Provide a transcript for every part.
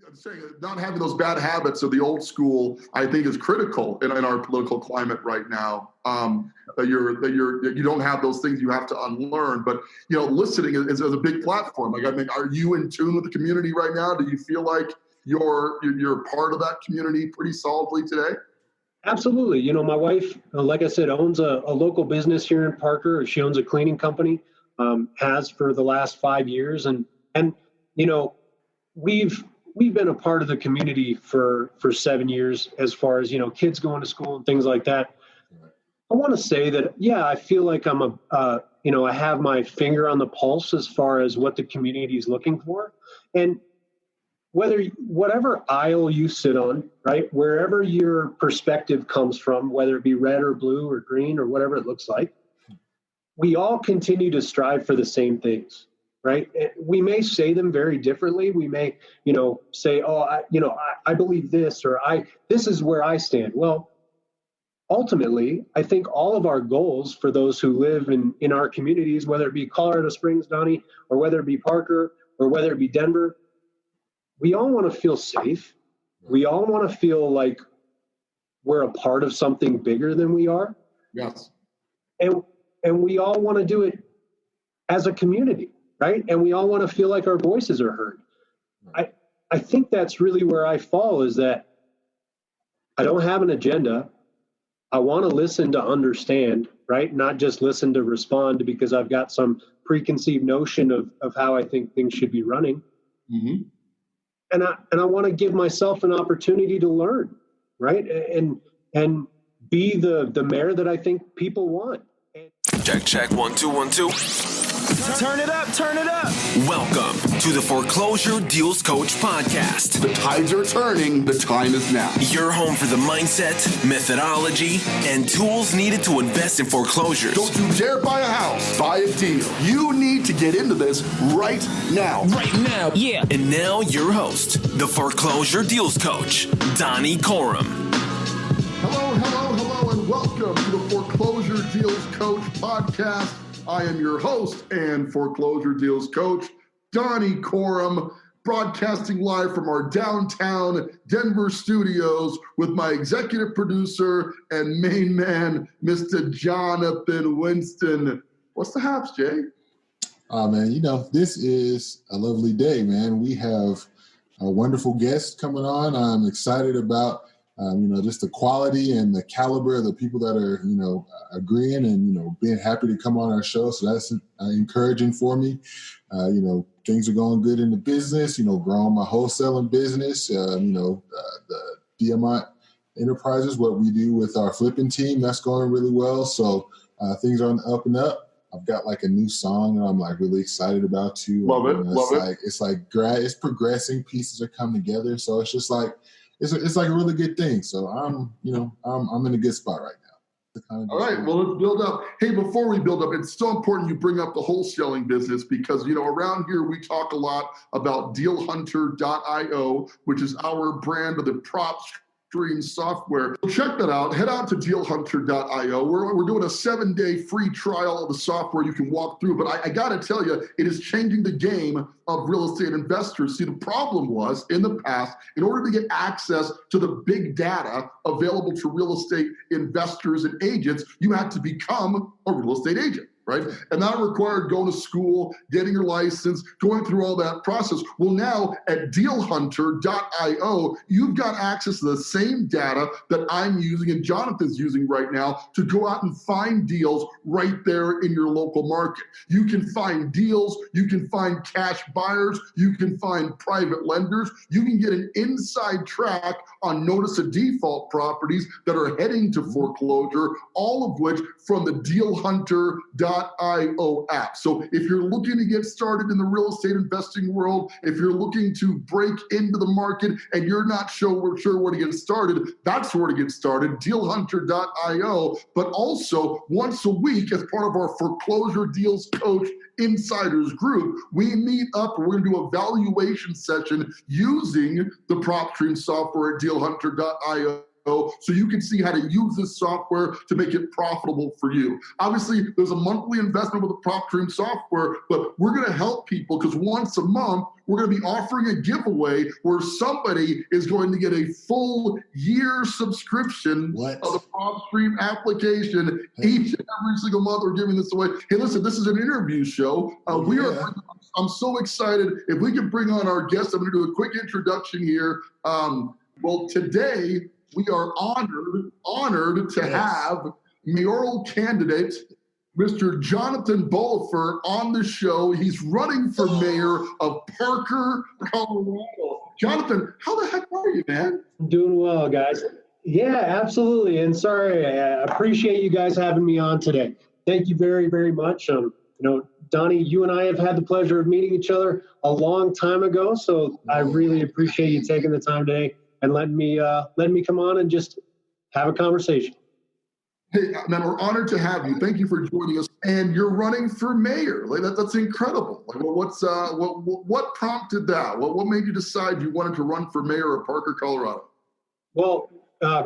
I'm saying not having those bad habits of the old school, I think, is critical in our political climate right now. You don't have those things you have to unlearn. But listening is a big platform. Like, I mean, are you in tune with the community right now? Do you feel like you're part of that community pretty solidly today? Absolutely. My wife, like I said, owns a local business here in Parker. She owns a cleaning company, has for the last 5 years, and we've been a part of the community for 7 years, as far as kids going to school and things like that. I want to say that, yeah, I feel like I'm I have my finger on the pulse as far as what the community is looking for, and whatever aisle you sit on, right, wherever your perspective comes from, whether it be red or blue or green or whatever it looks like, we all continue to strive for the same things, right? We may say them very differently. We may, say, oh, I believe this, or this is where I stand. Well, ultimately, I think all of our goals for those who live in our communities, whether it be Colorado Springs, Donny, or whether it be Parker, or whether it be Denver, we all want to feel safe. We all want to feel like we're a part of something bigger than we are. Yes. And we all want to do it as a community, right? And we all want to feel like our voices are heard. I think that's really where I fall, is that I don't have an agenda. I want to listen to understand, right? Not just listen to respond because I've got some preconceived notion of how I think things should be running. Mm-hmm. And I want to give myself an opportunity to learn, right? And be the mayor that I think people want. Check 1 2 1 2. Turn it up. Welcome to the Foreclosure Deals Coach podcast. The tides are turning. The time is now. Your home for the mindset, methodology, and tools needed to invest in foreclosures. Don't you dare buy a house. Buy a deal. You need to get into this right now. Yeah. And now your host, the Foreclosure Deals Coach, Donny Corum. Hello, and welcome to the Foreclosure Deals Coach podcast. I am your host and Foreclosure Deals Coach, Donny Corum, broadcasting live from our downtown Denver studios with my executive producer and main man, Mr. Jonathan Winston. What's the haps, Jay? Man, this is a lovely day, man. We have a wonderful guest coming on. I'm excited about just the quality and the caliber of the people that are, agreeing and, being happy to come on our show. So that's encouraging for me. Things are going good in the business, growing my wholesaling business, the Diamant Enterprises, what we do with our flipping team, that's going really well. So things are on the up and up. I've got like a new song that I'm like really excited about too. Love it. It's progressing. Pieces are coming together. So it's just like, it's like a really good thing. So I'm in a good spot right now. All right, well, let's build up. Hey, before we build up, it's so important you bring up the wholesaling business because, around here we talk a lot about dealhunter.io, which is our brand of the prop stream software. So check that out. Head out to dealhunter.io. We're doing a 7-day free trial of the software you can walk through. But I got to tell you, it is changing the game of real estate investors. See, the problem was in the past, in order to get access to the big data available to real estate investors and agents, you had to become a real estate agent. Right? And that required going to school, getting your license, going through all that process. Well, now at dealhunter.io, you've got access to the same data that I'm using and Jonathan's using right now to go out and find deals right there in your local market. You can find deals, you can find cash buyers, you can find private lenders, you can get an inside track on notice of default properties that are heading to foreclosure, all of which from the dealhunter.io app. So if you're looking to get started in the real estate investing world, if you're looking to break into the market and you're not sure where to get started, that's where to get started, dealhunter.io. But also once a week as part of our Foreclosure Deals Coach Insiders group, we meet up and we're going to do a valuation session using the PropStream software at dealhunter.io so you can see how to use this software to make it profitable for you. Obviously, there's a monthly investment with the PropStream software, but we're going to help people because once a month, we're going to be offering a giveaway where somebody is going to get a full year subscription of the PropStream application each and every single month. We're giving this away. Hey, listen, this is an interview show. I'm so excited. If we can bring on our guests, I'm going to do a quick introduction here. Well, today we are honored to have mayoral candidate Mr. Jonathan Bollefer on the show. He's running for mayor of Parker, Colorado. Jonathan, how the heck are you, man? I'm doing well, guys. Yeah, absolutely. And sorry, I appreciate you guys having me on today. Thank you very, very much. Donny, you and I have had the pleasure of meeting each other a long time ago, so I really appreciate you taking the time today and letting me come on and just have a conversation. Hey, man, we're honored to have you. Thank you for joining us. And you're running for mayor. Like that's incredible. Like, what prompted that? What made you decide you wanted to run for mayor of Parker, Colorado? Well,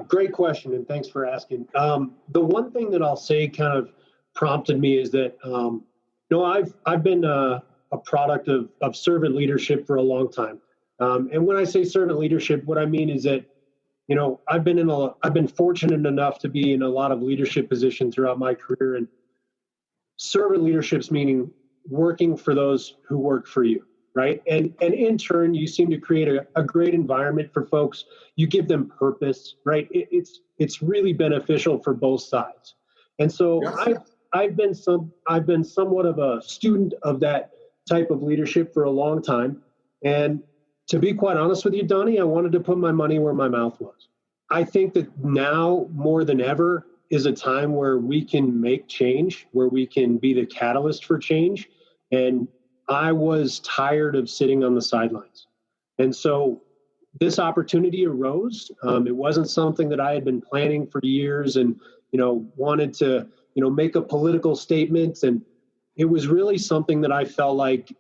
great question, and thanks for asking. The one thing that I'll say kind of prompted me is that I've been a product of servant leadership for a long time. And when I say servant leadership, what I mean is that I've been fortunate enough to be in a lot of leadership positions throughout my career, and servant leadership's meaning working for those who work for you, right? And in turn, you seem to create a great environment for folks. You give them purpose, right? It's really beneficial for both sides. And so yes. I've been somewhat of a student of that type of leadership for a long time. And to be quite honest with you, Donny, I wanted to put my money where my mouth was. I think that now more than ever is a time where we can make change, where we can be the catalyst for change. And I was tired of sitting on the sidelines. And so this opportunity arose. It wasn't something that I had been planning for years and, wanted to, make a political statement. And it was really something that I felt like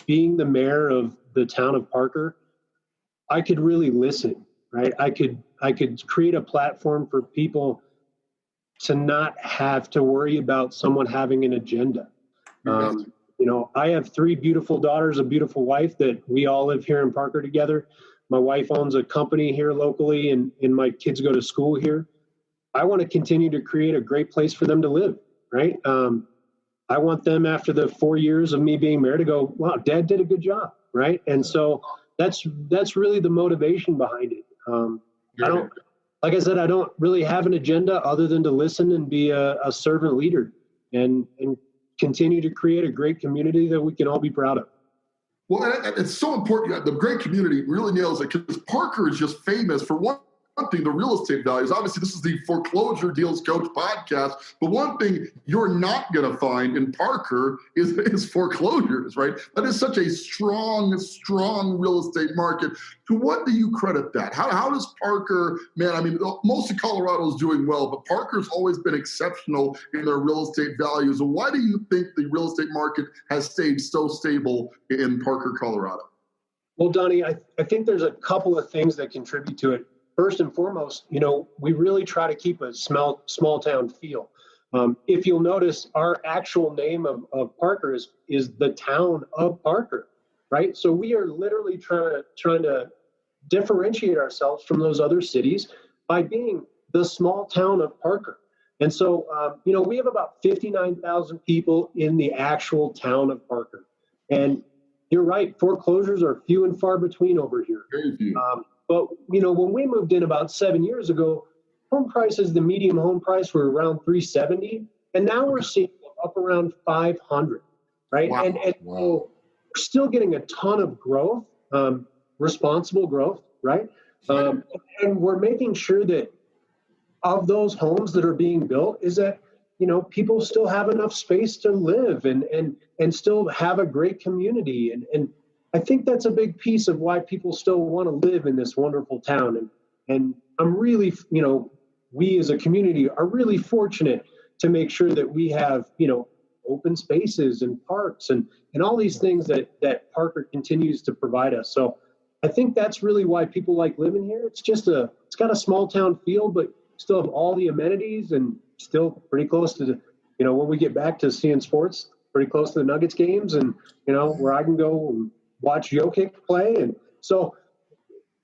being the mayor of the town of Parker, I could really listen, right? I could create a platform for people to not have to worry about someone having an agenda. I have 3 beautiful daughters, a beautiful wife that we all live here in Parker together. My wife owns a company here locally and my kids go to school here. I want to continue to create a great place for them to live, right? I want them after the 4 years of me being mayor to go, wow, Dad did a good job, right? And so that's really the motivation behind it. Like I said, I don't really have an agenda other than to listen and be a servant leader and continue to create a great community that we can all be proud of. Well, it's so important. The great community really nails it because Parker is just famous for one thing, the real estate values. Obviously, this is the Foreclosure Deals Coach podcast, but one thing you're not going to find in Parker is foreclosures, right? That is such a strong real estate market. To what do you credit that? How does Parker, man, I mean, most of Colorado is doing well, but Parker's always been exceptional in their real estate values. So why do you think the real estate market has stayed so stable in Parker, Colorado? Well, Donny, I think there's a couple of things that contribute to it. First and foremost, we really try to keep a small town feel. If you'll notice, our actual name of Parker is the town of Parker, right? So we are literally trying to differentiate ourselves from those other cities by being the small town of Parker. And so, we have about 59,000 people in the actual town of Parker. And you're right, foreclosures are few and far between over here. Very few. But, when we moved in about 7 years ago, home prices, the median home price were around $370. And now we're seeing up around $500, right? Wow. And so we're still getting a ton of growth, responsible growth, right? And we're making sure that of those homes that are being built is that, people still have enough space to live and still have a great community. And I think that's a big piece of why people still want to live in this wonderful town. And I'm really, we as a community are really fortunate to make sure that we have, open spaces and parks and all these things that Parker continues to provide us. So I think that's really why people like living here. It's got a small town feel, but still have all the amenities and still pretty close to when we get back to seeing sports, pretty close to the Nuggets games and, where I can go and watch Jokic play. And so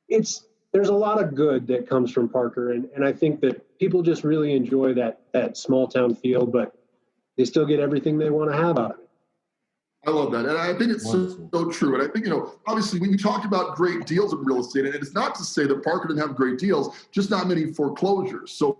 there's a lot of good that comes from Parker. And I think that people just really enjoy that small town feel, but they still get everything they want to have out of it. I love that. And I think it's so true. And I think, obviously when you talk about great deals in real estate, and it's not to say that Parker didn't have great deals, just not many foreclosures. So,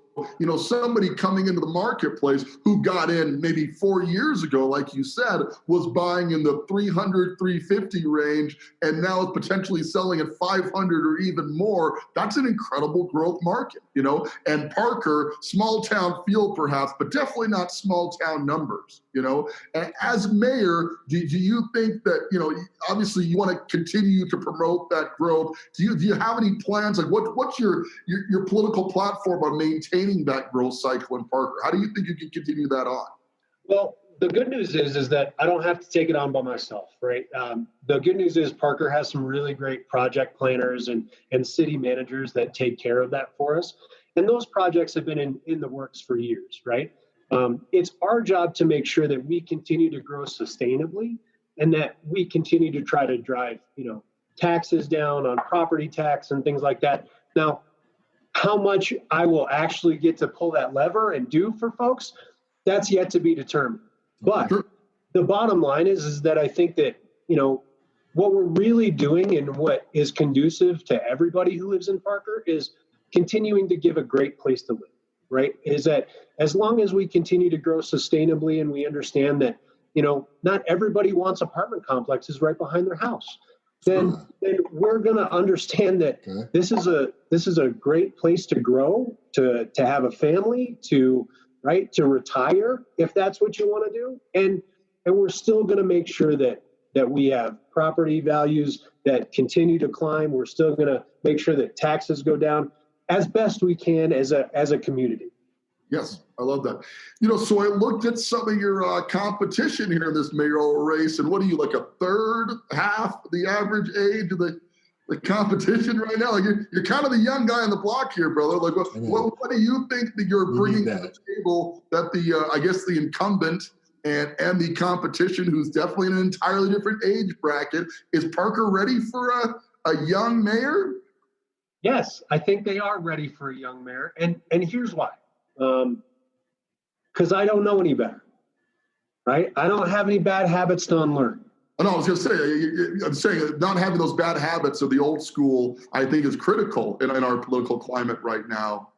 somebody coming into the marketplace who got in maybe 4 years ago, like you said, was buying in the 300, 350 range, and now is potentially selling at 500 or even more. That's an incredible growth market, and Parker, small town feel perhaps, but definitely not small town numbers, And as mayor, do you think that, obviously you want to continue to promote that growth? Do you have any plans? Like what's your political platform on maintaining that growth cycle in Parker? How do you think you can continue that on? Well, the good news is that I don't have to take it on by myself, right? The good news is Parker has some really great project planners and city managers that take care of that for us. And those projects have been in the works for years, right? It's our job to make sure that we continue to grow sustainably and that we continue to try to drive, taxes down on property tax and things like that. Now, how much I will actually get to pull that lever and do for folks, that's yet to be determined. But the bottom line is that I think that, what we're really doing and what is conducive to everybody who lives in Parker is continuing to give a great place to live, right? Is that as long as we continue to grow sustainably and we understand that, not everybody wants apartment complexes right behind their house. Then we're going to understand that this is a great place to grow, to have a family, to retire if that's what you want to do, and we're still going to make sure that we have property values that continue to climb. We're still going to make sure that taxes go down as best we can as a community. Yes, I love that. So I looked at some of your competition here in this mayoral race, and what are you, like a third, half the average age of the competition right now? Like you're kind of the young guy on the block here, brother. Like what do you think that you're bringing to the table that the incumbent and the competition, who's definitely in an entirely different age bracket, is Parker ready for a young mayor? Yes, I think they are ready for a young mayor, and here's why. Because I don't know any better, right? I don't have any bad habits to unlearn. No, I was going to say, I'm saying not having those bad habits of the old school, I think, is critical in our political climate right now.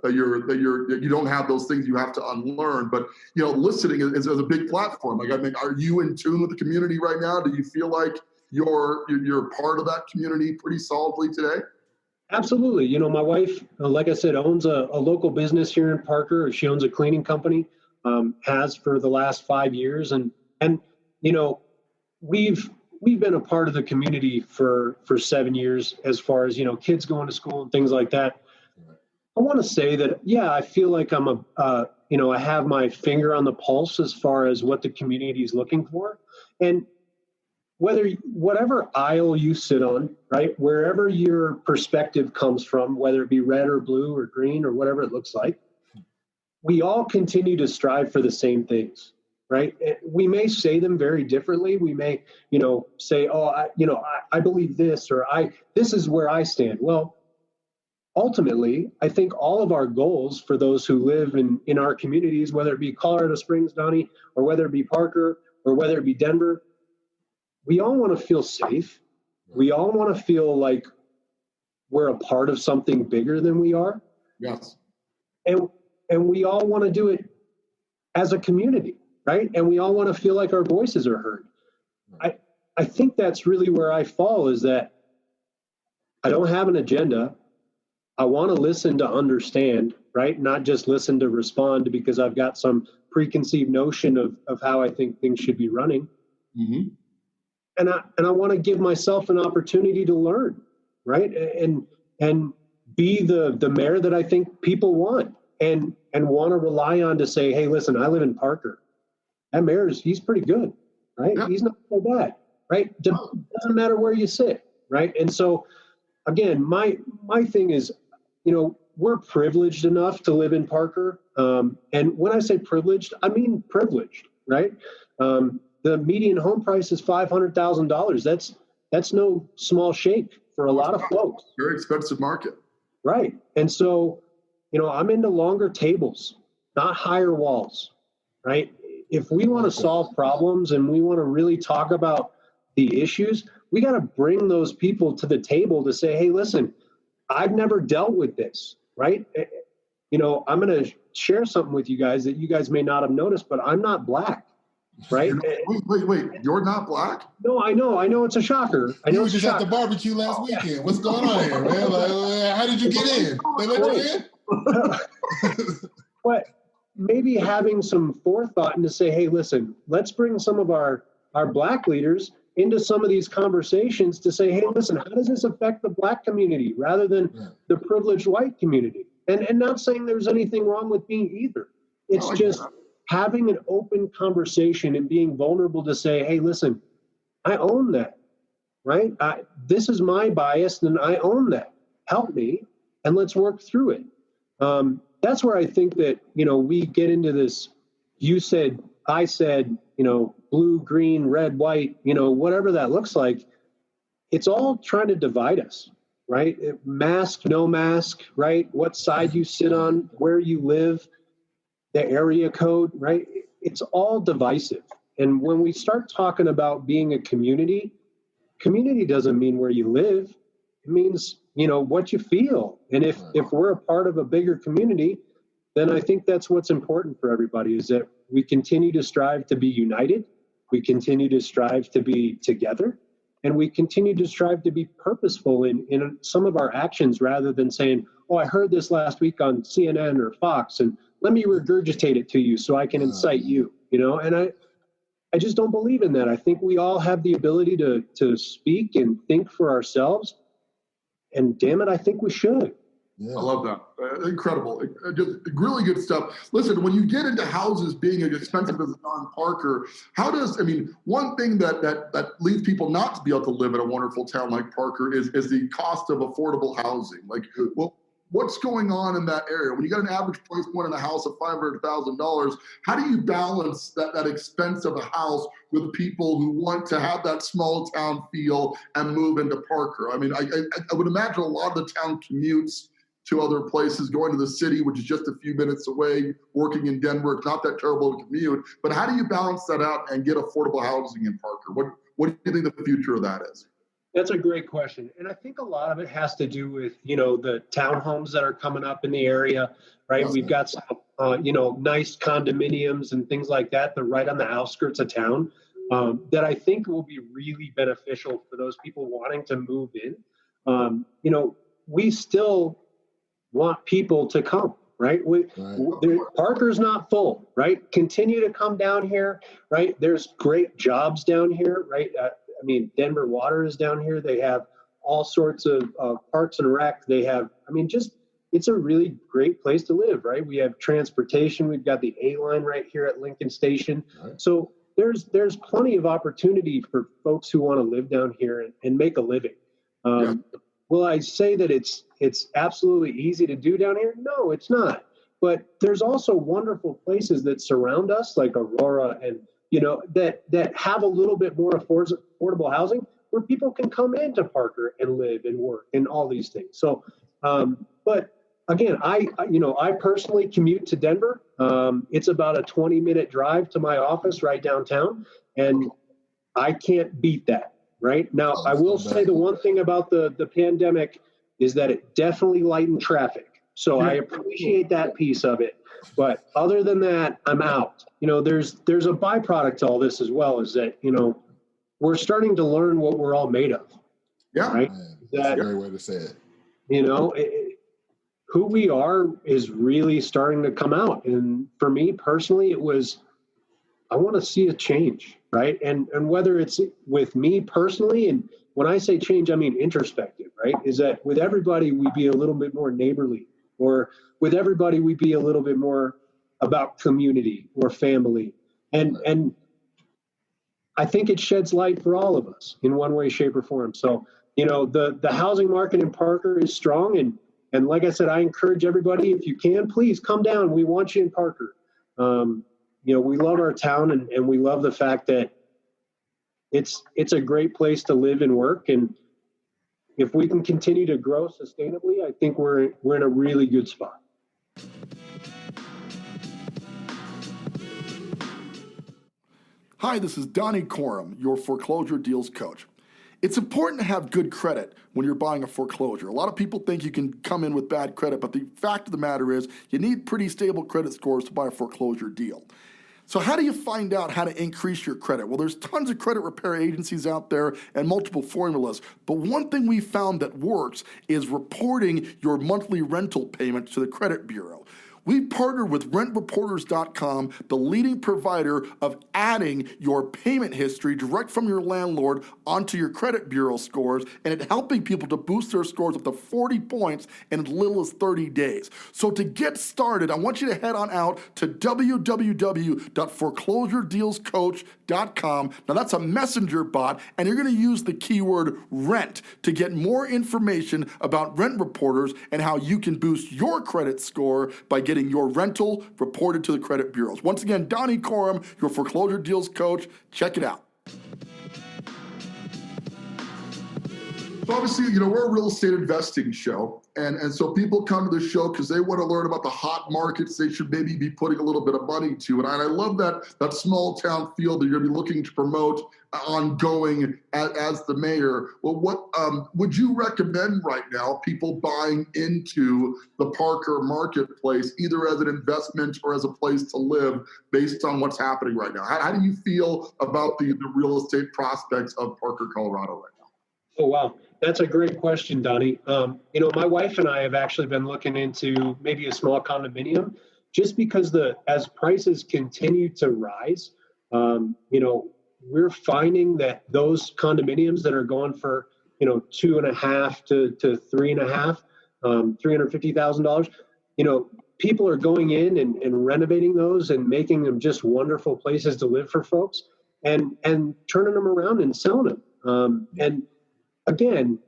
You don't have those things you have to unlearn. But listening is a big platform. Like, I mean, are you in tune with the community right now? Do you feel like you're part of that community pretty solidly today? Absolutely. My wife, like I said, owns a local business here in Parker. She owns a cleaning company, has for the last 5 years. And we've been a part of the community for 7 years as far as, kids going to school and things like that. I want to say that, I feel like I'm I have my finger on the pulse as far as what the community is looking for. And whatever aisle you sit on, right, wherever your perspective comes from, whether it be red or blue or green or whatever it looks like, we all continue to strive for the same things, right? We may say them very differently. We may, say, I believe this, or this is where I stand. Well, ultimately, I think all of our goals for those who live in our communities, whether it be Colorado Springs, Donny, or whether it be Parker, or whether it be Denver, we all want to feel safe. We all want to feel like we're a part of something bigger than we are. Yes. And we all want to do it as a community, right? And we all want to feel like our voices are heard. I think that's really where I fall, is that I don't have an agenda. I want to listen to understand, right? Not just listen to respond because I've got some preconceived notion of how I think things should be running. Mm-hmm. And I want to give myself an opportunity to learn, right? And be the mayor that I think people want and want to rely on to say, hey, listen, I live in Parker. That mayor he's pretty good, right? Yeah. He's not so bad, right? Doesn't matter where you sit. right? And so, again, my thing is, we're privileged enough to live in Parker. And when I say privileged, I mean privileged, right? The median home price is $500,000. That's no small shake for a lot of folks. Very expensive market. Right. And so, I'm into longer tables, not higher walls, right? If we want to solve problems and we want to really talk about the issues, we got to bring those people to the table to say, hey, listen, I've never dealt with this, right? I'm going to share something with you guys that you guys may not have noticed, but I'm not black, right? Wait, you're not black? No, I know it's a shocker. I know You were it's just a at the barbecue last weekend. What's going on here, man? Like, how did you get in? They let you in? But maybe having some forethought and to say, hey, listen, let's bring some of our black leaders into some of these conversations to say, hey, listen, how does this affect the black community rather than the privileged white community? And not saying there's anything wrong with being either. It's just having an open conversation and being vulnerable to say, hey, listen, I own that, right? This is my bias and I own that. Help me and let's work through it. That's where I think that, we get into this, you said, I said, blue, green, red, white, whatever that looks like. It's all trying to divide us, right? Mask, no mask, right? What side you sit on, where you live, the area code, right? It's all divisive. And when we start talking about being a community doesn't mean where you live. It means, what you feel. And if we're a part of a bigger community, then I think that's what's important for everybody is that we continue to strive to be united. We continue to strive to be together. And we continue to strive to be purposeful in some of our actions rather than saying, oh, I heard this last week on CNN or Fox, and let me regurgitate it to you so I can incite you, And I just don't believe in that. I think we all have the ability to speak and think for ourselves. And damn it, I think we should. Yeah. I love that. Incredible. Just really good stuff. Listen, when you get into houses being as expensive as Don Parker, one thing that leads people not to be able to live in a wonderful town like Parker is the cost of affordable housing. What's going on in that area? When you got an average price point in a house of $500,000, how do you balance that expense of a house with people who want to have that small town feel and move into Parker? I would imagine a lot of the town commutes to other places, going to the city, which is just a few minutes away, working in Denver. It's not that terrible to commute. But how do you balance that out and get affordable housing in Parker? What do you think the future of that is? That's a great question. And I think a lot of it has to do with, the townhomes that are coming up in the area, right? Yes, we've got some, nice condominiums and things like that. They're right on the outskirts of town that I think will be really beneficial for those people wanting to move in. We still want people to come, right? Parker's not full, right? Continue to come down here, right? There's great jobs down here, right? Denver Water is down here. They have all sorts of parks and rec. They have, it's a really great place to live, right? We have transportation. We've got the A line right here at Lincoln Station. Right. So there's plenty of opportunity for folks who want to live down here and make a living. Will I say that it's absolutely easy to do down here? No, it's not. But there's also wonderful places that surround us, like Aurora, and that have a little bit more affordable housing where people can come into Parker and live and work and all these things. So, but again, I personally commute to Denver. It's about a 20-minute drive to my office right downtown, and I can't beat that. Right now, I will say the one thing about the pandemic is that it definitely lightened traffic. So I appreciate that piece of it. But other than that, I'm out. There's a byproduct to all this as well, is that, we're starting to learn what we're all made of. Yeah. Right? That's a great way to say it. Who we are is really starting to come out. And for me personally, it was, I want to see a change, right? And whether it's with me personally, and when I say change, I mean introspective, right? Is that with everybody, we be a little bit more neighborly, or with everybody, we be a little bit more about community or family. And I think it sheds light for all of us in one way, shape, or form. So The housing market in Parker is strong. And like I said, I encourage everybody, if you can, please come down. We want you in Parker. We love our town, and we love the fact that it's a great place to live and work. And if we can continue to grow sustainably, I think we're in a really good spot. Hi, this is Donny Corum, your Foreclosure Deals Coach. It's important to have good credit when you're buying a foreclosure. A lot of people think you can come in with bad credit, but the fact of the matter is you need pretty stable credit scores to buy a foreclosure deal. So how do you find out how to increase your credit? Well, there's tons of credit repair agencies out there and multiple formulas, but one thing we found that works is reporting your monthly rental payments to the credit bureau. We partnered with rentreporters.com, the leading provider of adding your payment history direct from your landlord onto your credit bureau scores, and it helping people to boost their scores up to 40 points in as little as 30 days. So to get started, I want you to head on out to www.foreclosuredealscoach.com. Now that's a messenger bot, and you're going to use the keyword rent to get more information about Rent Reporters and how you can boost your credit score by getting your rental reported to the credit bureaus. Once again, Donny Corum, your Foreclosure Deals Coach. Check it out. So obviously, we're a real estate investing show. And so people come to the show because they want to learn about the hot markets they should maybe be putting a little bit of money to. And I love that small town feel that you're going to be looking to promote ongoing as the mayor. Well, what would you recommend right now people buying into the Parker marketplace, either as an investment or as a place to live based on what's happening right now? How do you feel about the real estate prospects of Parker, Colorado right now? Oh, wow. That's a great question, Donny. My wife and I have actually been looking into maybe a small condominium just because as prices continue to rise, we're finding that those condominiums that are going for, $2.5 to $3.5, $350,000, people are going in and renovating those and making them just wonderful places to live for folks and turning them around and selling them. And again,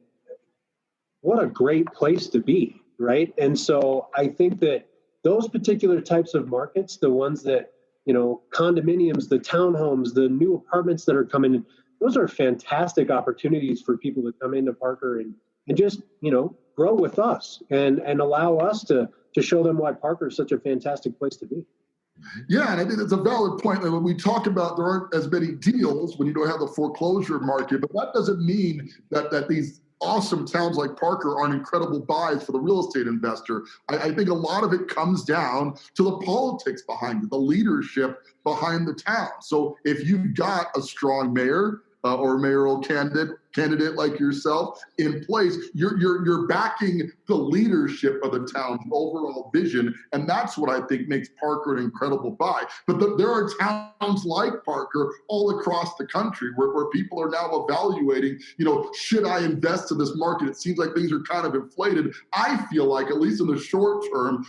what a great place to be, right? And so I think that those particular types of markets, the ones that, condominiums, the townhomes, the new apartments that are coming in, those are fantastic opportunities for people to come into Parker and just, grow with us and allow us to show them why Parker is such a fantastic place to be. Yeah, and I think that's a valid point. When we talk about there aren't as many deals when you don't have the foreclosure market, but that doesn't mean that these awesome towns like Parker aren't incredible buys for the real estate investor. I think a lot of it comes down to the politics behind it, the leadership behind the town. So if you've got a strong mayor or mayoral candidate like yourself in place, you're backing the leadership of the town's overall vision, and that's what I think makes Parker an incredible buy. But there are towns like Parker all across the country where people are now evaluating, should I invest in this market? It seems like things are kind of inflated. I feel like, at least in the short term,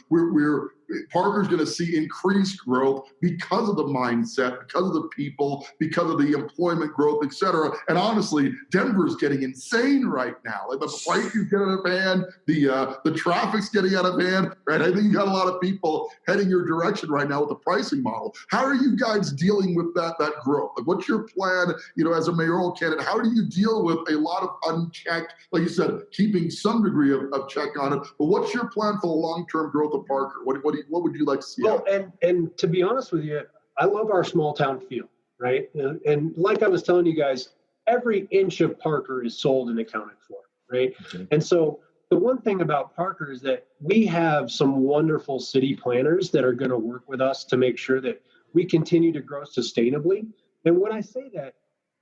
Parker's going to see increased growth because of the mindset, because of the people, because of the employment growth, et cetera. And honestly, Denver's getting insane right now. Like the prices get out of hand, the traffic's getting out of hand, right? I think you got a lot of people heading your direction right now with the pricing model. How are you guys dealing with that growth? Like, what's your plan, as a mayoral candidate? How do you deal with a lot of unchecked, like you said, keeping some degree of check on it? But what's your plan for the long-term growth of Parker? What would you like to see? Well, and to be honest with you, I love our small town feel, right? And like I was telling you guys, every inch of Parker is sold and accounted for, right? Okay. And so the one thing about Parker is that we have some wonderful city planners that are going to work with us to make sure that we continue to grow sustainably. And when I say that,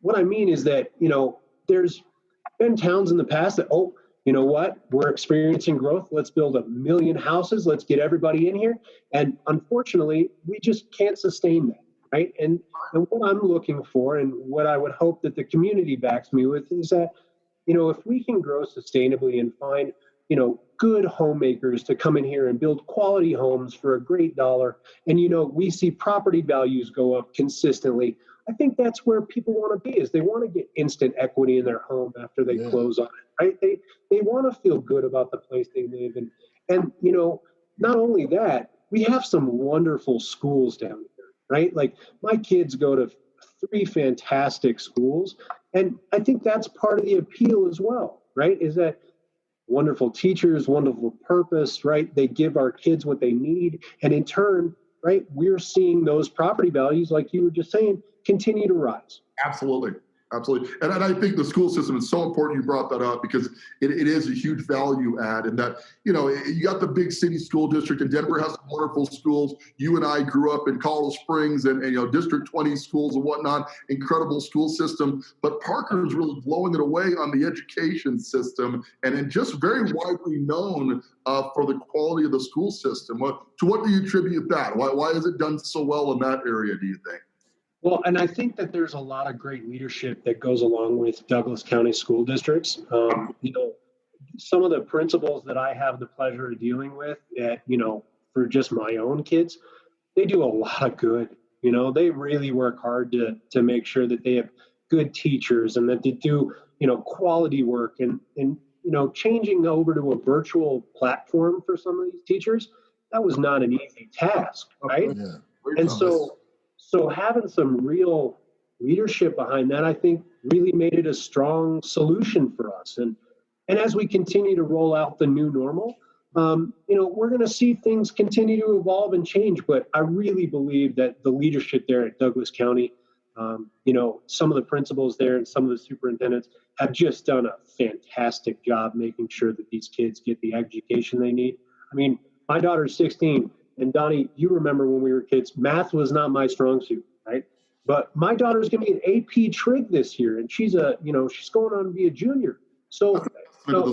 what I mean is that, there's been towns in the past that, you know what, we're experiencing growth. Let's build 1 million houses. Let's get everybody in here. And unfortunately, we just can't sustain that, right? And what I'm looking for and what I would hope that the community backs me with is that, if we can grow sustainably and find, good homemakers to come in here and build quality homes for a great dollar, and, we see property values go up consistently, I think that's where people want to be, is they want to get instant equity in their home after they close on it, right? They want to feel good about the place they live in. And, you know, not only that, we have some wonderful schools down here, right? Like my kids go to 3 fantastic schools. And I think that's part of the appeal as well, right? Is that wonderful teachers, wonderful purpose, right? They give our kids what they need. And in turn, right, we're seeing those property values, like you were just saying, continue to rise. Absolutely. Absolutely. And I think the school system is so important you brought that up, because it is a huge value add. And that, you know, you got the big city school district, and Denver has some wonderful schools. You and I grew up in Colorado Springs and you know, District 20 schools and whatnot, incredible school system. But Parker's really blowing it away on the education system, and just very widely known for the quality of the school system. To what do you attribute that? Why is it done so well in that area, do you think? Well, and I think that there's a lot of great leadership that goes along with Douglas County school districts. You know, some of the principals that I have the pleasure of dealing with, you know, for just my own kids, they do a lot of good. You know, they really work hard to make sure that they have good teachers and that they do, you know, quality work, and you know, changing over to a virtual platform for some of these teachers, that was not an easy task, right? Yeah. And so having some real leadership behind that, I think, really made it a strong solution for us. And as we continue to roll out the new normal, you know, we're going to see things continue to evolve and change. But I really believe that the leadership there at Douglas County, you know, some of the principals there and some of the superintendents have just done a fantastic job making sure that these kids get the education they need. I mean, my daughter's 16. And Donny, you remember when we were kids, math was not my strong suit, right? But my daughter's going to be an AP trig this year, and she's going on to be a junior. So, don't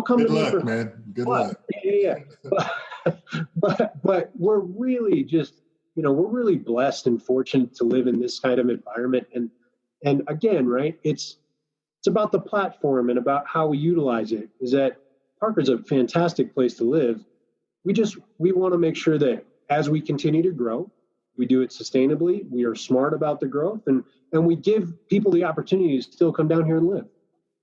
come Good to me luck, for man. Good luck. Yeah. But we're really just, you know, we're really blessed and fortunate to live in this kind of environment. And again, right, it's about the platform and about how we utilize it. Is that Parker's a fantastic place to live. We want to make sure that as we continue to grow, we do it sustainably. We are smart about the growth, and we give people the opportunity to still come down here and live.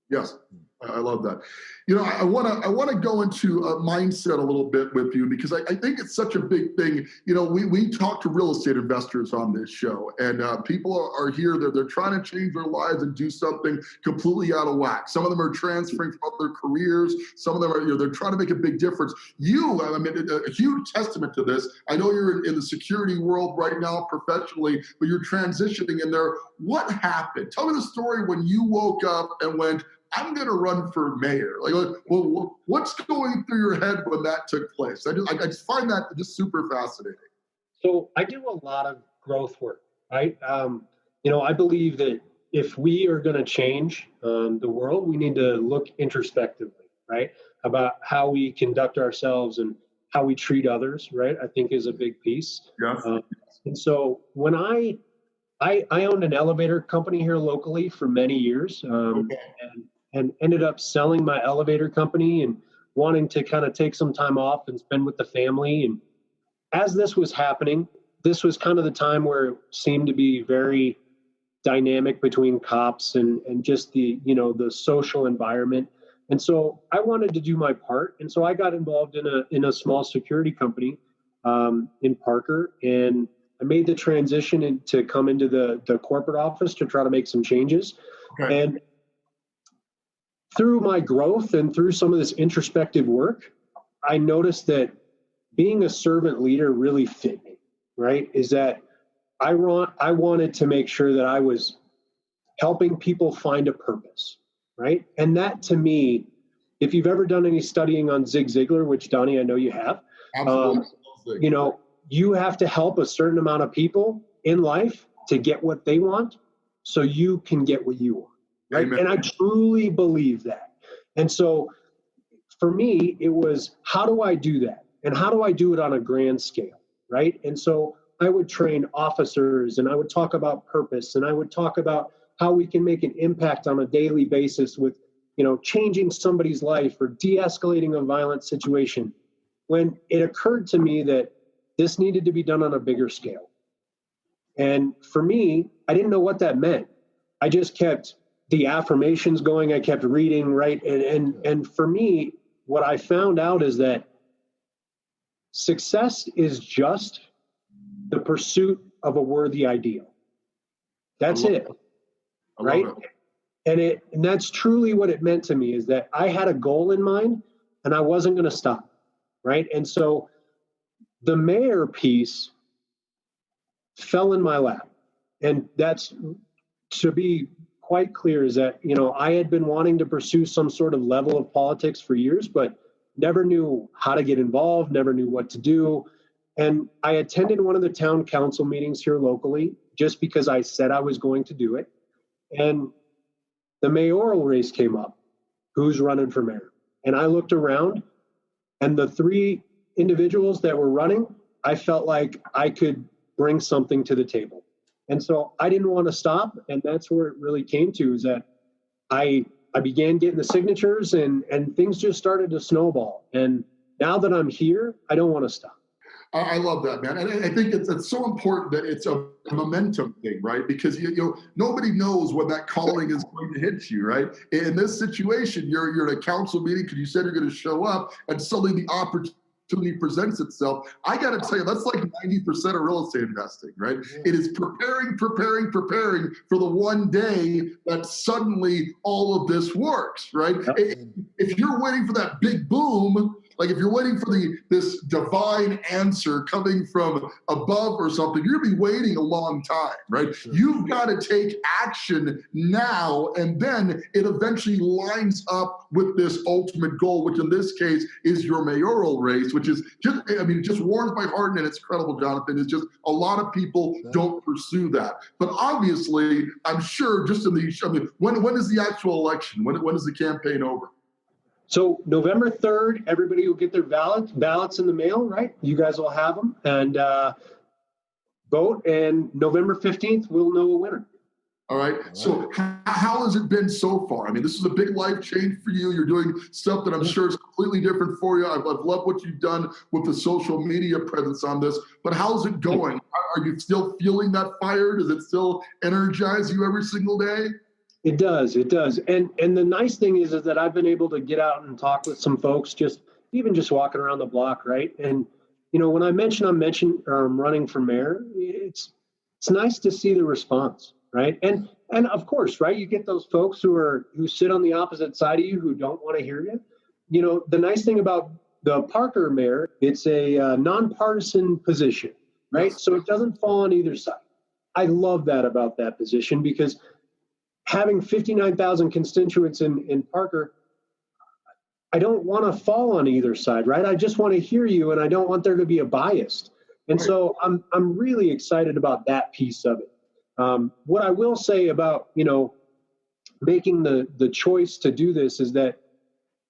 Yes, I love that. You know, I want to go into a mindset a little bit with you, because I think it's such a big thing. You know, we talk to real estate investors on this show, and people are here. They're trying to change their lives and do something completely out of whack. Some of them are transferring from other careers. Some of them are, you know, they're trying to make a big difference. I mean, a huge testament to this. I know you're in the security world right now professionally, but you're transitioning in there. What happened? Tell me the story when you woke up and went, I'm going to run for mayor. Like, well, what's going through your head when that took place? I just find that just super fascinating. So I do a lot of growth work, right? You know, I believe that if we are going to change the world, we need to look introspectively, right? About how we conduct ourselves and how we treat others, right? I think is a big piece. Yes. And so when I owned an elevator company here locally for many years, and ended up selling my elevator company and wanting to kind of take some time off and spend with the family. And as this was happening, this was kind of the time where it seemed to be very dynamic between cops and just the, you know, the social environment. And so I wanted to do my part. And so I got involved in a small security company in Parker, and I made the transition to come into the corporate office to try to make some changes. Okay. And through my growth and through some of this introspective work, I noticed that being a servant leader really fit me, right? Is that I wanted to make sure that I was helping people find a purpose, right? And that, to me, if you've ever done any studying on Zig Ziglar, which Donny, I know you have, you know, you have to help a certain amount of people in life to get what they want so you can get what you want. Right. Amen. And I truly believe that. And so for me, it was, how do I do that? And how do I do it on a grand scale? Right. And so I would train officers, and I would talk about purpose, and I would talk about how we can make an impact on a daily basis with, you know, changing somebody's life or de-escalating a violent situation, when it occurred to me that this needed to be done on a bigger scale. And for me, I didn't know what that meant. I just kept the affirmations going. I kept reading, right? And for me, what I found out is that success is just the pursuit of a worthy ideal. That's it, right? And that's truly what it meant to me, is that I had a goal in mind and I wasn't going to stop, right? And so the mayor piece fell in my lap. And that's, to be quite clear, is that, I had been wanting to pursue some sort of level of politics for years, but never knew how to get involved, never knew what to do. And I attended one of the town council meetings here locally just because I said I was going to do it. And the mayoral race came up. Who's running for mayor? And I looked around, and the three individuals that were running, I felt like I could bring something to the table. And so I didn't want to stop. And that's where it really came to, is that I began getting the signatures, and things just started to snowball. And now that I'm here, I don't want to stop. I love that, man. And I think it's so important that it's a momentum thing, right? Because nobody knows when that calling is going to hit you, right? In this situation, you're at a council meeting because you said you're going to show up, and suddenly the opportunity presents itself. I got to tell you, that's like 90% of real estate investing, right? Yeah. It is preparing for the one day that suddenly all of this works, right? Yep. If you're waiting for that big boom, like if you're waiting for this divine answer coming from above or something, you're going to be waiting a long time, right? Sure. You've got to take action now, and then it eventually lines up with this ultimate goal, which in this case is your mayoral race, which is just, it just warms my heart, and it's incredible, Jonathan. It's just a lot of people don't pursue that. But obviously, I'm sure just when is the actual election? When is the campaign over? So November 3rd, everybody will get their ballots in the mail, right? You guys will have them, and vote. And November 15th, we'll know a winner. All right. So how has it been so far? I mean, this is a big life change for you. You're doing stuff that I'm sure is completely different for you. I've loved what you've done with the social media presence on this. But how's it going? Are you still feeling that fire? Does it still energize you every single day? It does. And the nice thing is that I've been able to get out and talk with some folks, just walking around the block, right? And, when I'm running for mayor, it's nice to see the response, right? And of course, right, you get those folks who sit on the opposite side of you who don't want to hear you. The nice thing about the Parker mayor, it's a nonpartisan position, right? So it doesn't fall on either side. I love that about that position, because having 59,000 constituents in Parker, I don't want to fall on either side, right? I just want to hear you, and I don't want there to be a bias. And so I'm really excited about that piece of it. What I will say about, making the choice to do this is that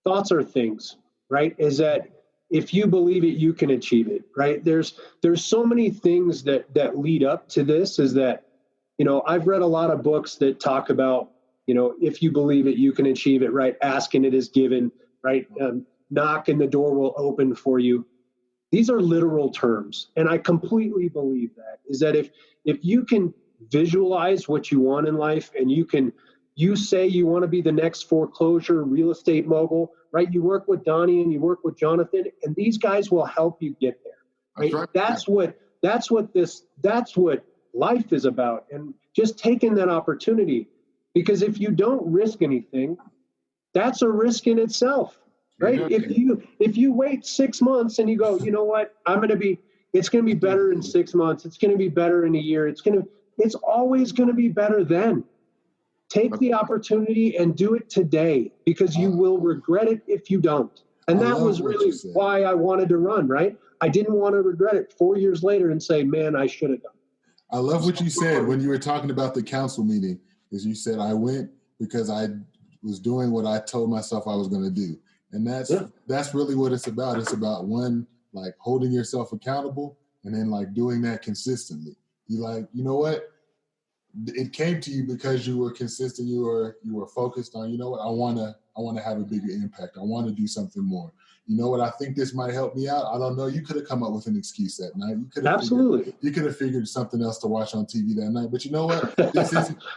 thoughts are things, right? Is that if you believe it, you can achieve it, right? There's so many things that lead up to this, is that, I've read a lot of books that talk about, if you believe it, you can achieve it, right? Ask and it is given, right? Knock and the door will open for you. These are literal terms. And I completely believe that, is that if you can visualize what you want in life, and you say you want to be the next foreclosure real estate mogul, right? You work with Donny and you work with Jonathan, and these guys will help you get there. Right? That's what life is about. And just taking that opportunity, because if you don't risk anything, that's a risk in itself, right? If you wait 6 months and you go, you know what, it's going to be better in 6 months. It's going to be better in a year. It's always going to be better then. Take the opportunity and do it today, because you will regret it if you don't. And that was really why I wanted to run, right? I didn't want to regret it 4 years later and say, man, I should have done it. I love what you said when you were talking about the council meeting, is you said, I went because I was doing what I told myself I was going to do. And that's really what it's about. It's about, one, like holding yourself accountable, and then like doing that consistently. You like, you know what? It came to you because you were consistent. You were focused on, you know what? I want to I want to have a bigger impact. I want to do something more. You know what? I think this might help me out. I don't know. You could have come up with an excuse that night. You could have You could have figured something else to watch on TV that night. But you know what?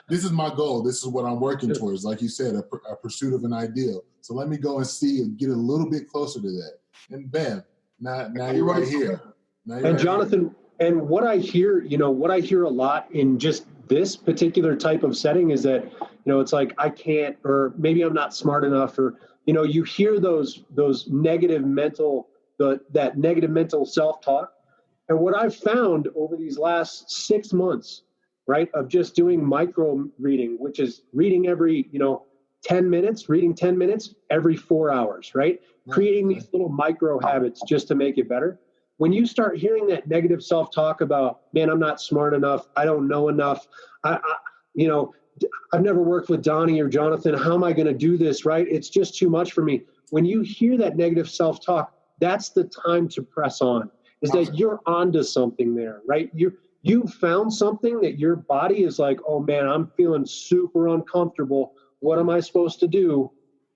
This is my goal. This is what I'm working towards. Like you said, a pursuit of an ideal. So let me go and see and get a little bit closer to that. And bam, now you're right here. And Jonathan, and what I hear a lot in just this particular type of setting is that, it's like, I can't, or maybe I'm not smart enough, or, you hear those negative that negative mental self-talk. And what I've found over these last 6 months, right, of just doing micro reading, which is reading every, 10 minutes, reading 10 minutes every 4 hours, right? Creating these little micro habits just to make it better. When you start hearing that negative self-talk about, man, I'm not smart enough, I don't know enough, I've never worked with Donny or Jonathan, how am I going to do this, right? It's just too much for me. When you hear that negative self-talk, that's the time to press on, is that you're onto something there, right? You found something that your body is like, oh man, I'm feeling super uncomfortable. What am I supposed to do?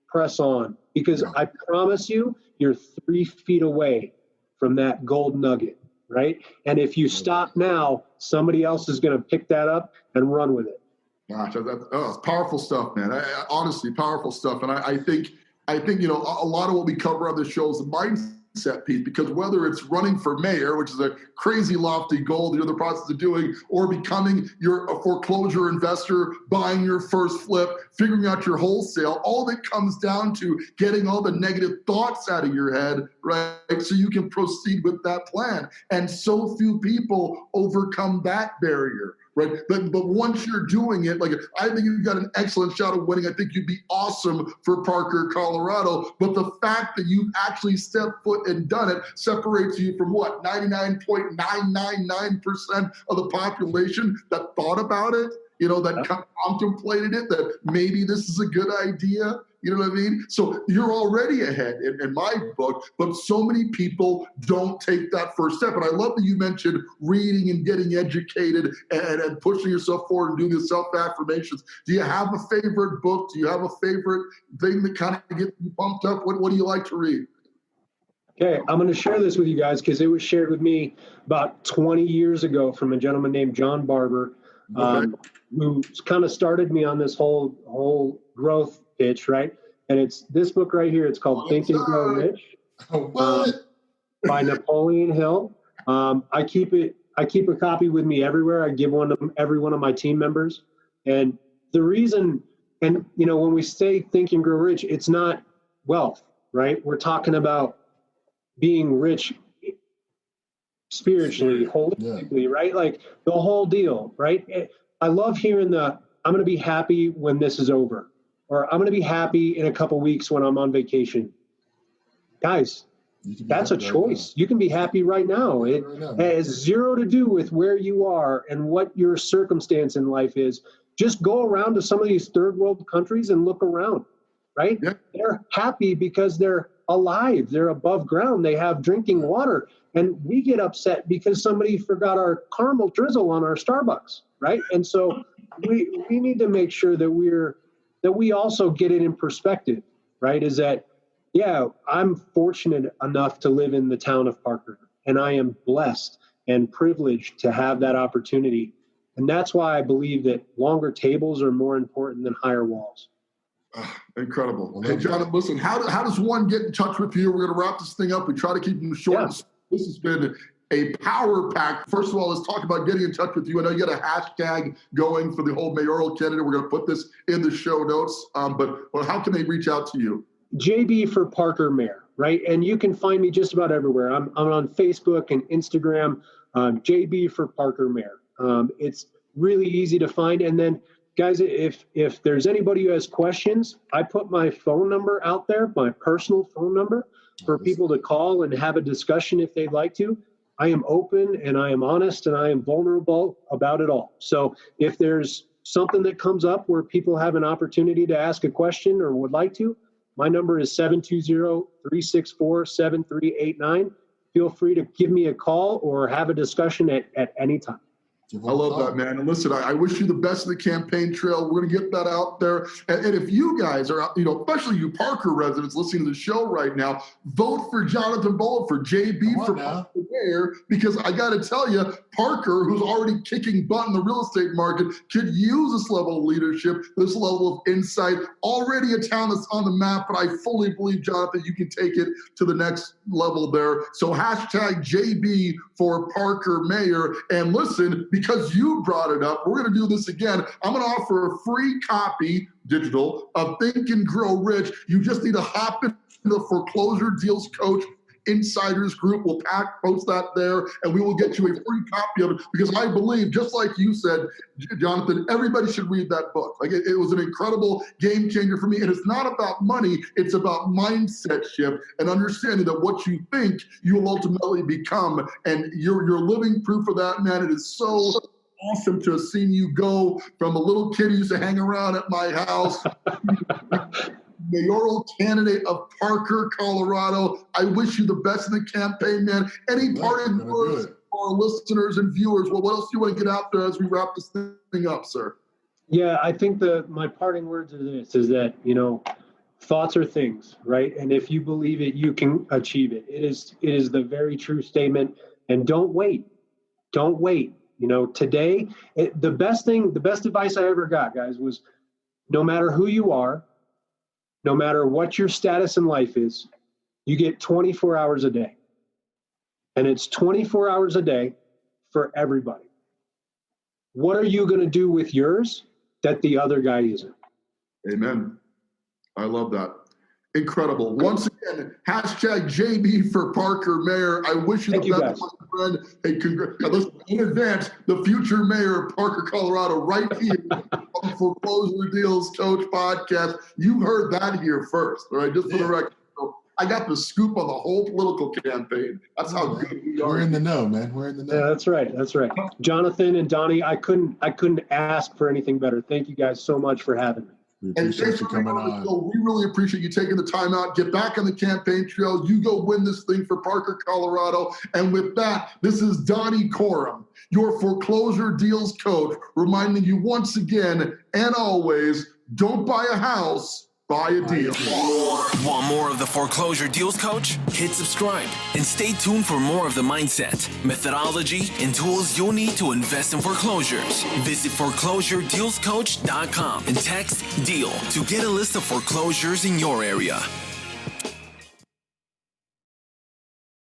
Press on. Because I promise you, you're 3 feet away from that gold nugget, right? And if you stop now, somebody else is going to pick that up and run with it. Gosh, it's powerful stuff, man. Honestly, powerful stuff. And I think a lot of what we cover on the show is the mindset piece, because whether it's running for mayor, which is a crazy lofty goal that you're in the process of doing, or becoming a foreclosure investor, buying your first flip, figuring out your wholesale, all that comes down to getting all the negative thoughts out of your head, right? So you can proceed with that plan. And so few people overcome that barrier. Right. But once you're doing it, like, I think you've got an excellent shot of winning. I think you'd be awesome for Parker, Colorado. But the fact that you've actually stepped foot and done it separates you from 99.999% of the population that thought about it, that contemplated it, that maybe this is a good idea. You know what I mean? So you're already ahead in my book, but so many people don't take that first step. And I love that you mentioned reading and getting educated and pushing yourself forward and doing the self-affirmations. Do you have a favorite book? Do you have a favorite thing that kind of gets you pumped up? What do you like to read? Okay, I'm going to share this with you guys because it was shared with me about 20 years ago from a gentleman named John Barber, who kind of started me on this whole growth pitch, right? And it's this book right here. It's called Think and Grow Rich by Napoleon Hill. I keep a copy with me everywhere. I give one to every one of my team members. And the reason, and when we say Think and Grow Rich, it's not wealth, right? We're talking about being rich spiritually, holistically, right? Like the whole deal, right? I love hearing I'm going to be happy when this is over, or I'm going to be happy in a couple weeks when I'm on vacation. Guys, that's a choice. You can be happy right now. It has zero to do with where you are and what your circumstance in life is. Just go around to some of these third world countries and look around, right? Yeah. They're happy because they're alive. They're above ground. They have drinking water. And we get upset because somebody forgot our caramel drizzle on our Starbucks, right? And so we need to make sure that we also get it in perspective, right? Is that, yeah, I'm fortunate enough to live in the town of Parker, and I am blessed and privileged to have that opportunity. And that's why I believe that longer tables are more important than higher walls. Incredible. Hey, Jonathan, listen, how does one get in touch with you? We're going to wrap this thing up. We try to keep them short. Yeah. This has been a power pack. First of all, let's talk about getting in touch with you. I know you got a hashtag going for the whole mayoral candidate. We're going to put this in the show notes. But how can they reach out to you? JB for Parker Mayor, right? And you can find me just about everywhere. I'm on Facebook and Instagram, JB for Parker Mayor. It's really easy to find. And then, guys, if there's anybody who has questions, I put my phone number out there, my personal phone number, for people to call and have a discussion if they'd like to. I am open and I am honest and I am vulnerable about it all. So if there's something that comes up where people have an opportunity to ask a question or would like to, my number is 720-364-7389. Feel free to give me a call or have a discussion at any time. I love that, man. And listen, I wish you the best in the campaign trail. We're going to get that out there. And if you guys are, especially you Parker residents listening to the show right now, vote for Jonathan Bollefer, JB for mayor, because I got to tell you, Parker, who's already kicking butt in the real estate market, could use this level of leadership, this level of insight. Already a town that's on the map, but I fully believe, Jonathan, you can take it to the next level there. So hashtag JB for Parker mayor. And listen, because you brought it up, we're going to do this again. I'm going to offer a free copy, digital, of Think and Grow Rich. You just need to hop in the Foreclosure Deals Coach Insiders group. We'll post that there, and we will get you a free copy of it, because I believe, just like you said, Jonathan, everybody should read that book. Like it was an incredible game changer for me. And it's not about money, it's about mindset shift and understanding that what you think you will ultimately become. And you're living proof of that, man. It is so awesome to have seen you go from a little kid who used to hang around at my house mayoral candidate of Parker, Colorado. I wish you the best in the campaign, man. Any parting words for our listeners and viewers? Well, what else do you want to get out there as we wrap this thing up, sir? Yeah, I think my parting words are this, is that, thoughts are things, right? And if you believe it, you can achieve it. It is the very true statement. And don't wait. Don't wait. Today, the best advice I ever got, guys, was no matter who you are, no matter what your status in life is, you get 24 hours a day. And it's 24 hours a day for everybody. What are you going to do with yours that the other guy isn't? Amen. I love that. Incredible. Once again, hashtag JB for Parker mayor. I wish you the best, my friend. Hey, listen, in advance, the future mayor of Parker, Colorado, right here on the Foreclosure Deals Coach podcast. You heard that here first, all right? Just for the record. So I got the scoop on the whole political campaign. That's how good we are. We're in the know, man. We're in the know. Yeah, that's right. That's right. Jonathan and Donny, I couldn't ask for anything better. Thank you guys so much for having me. And thanks for coming on. We really appreciate you taking the time out. Get back on the campaign trail. You go win this thing for Parker, Colorado. And with that, this is Donny Corum, your Foreclosure Deals Coach, reminding you once again and always, don't buy a house, buy a deal. Want more of the Foreclosure Deals Coach? Hit subscribe and stay tuned for more of the mindset, methodology, and tools you'll need to invest in foreclosures. Visit foreclosuredealscoach.com and text DEAL to get a list of foreclosures in your area.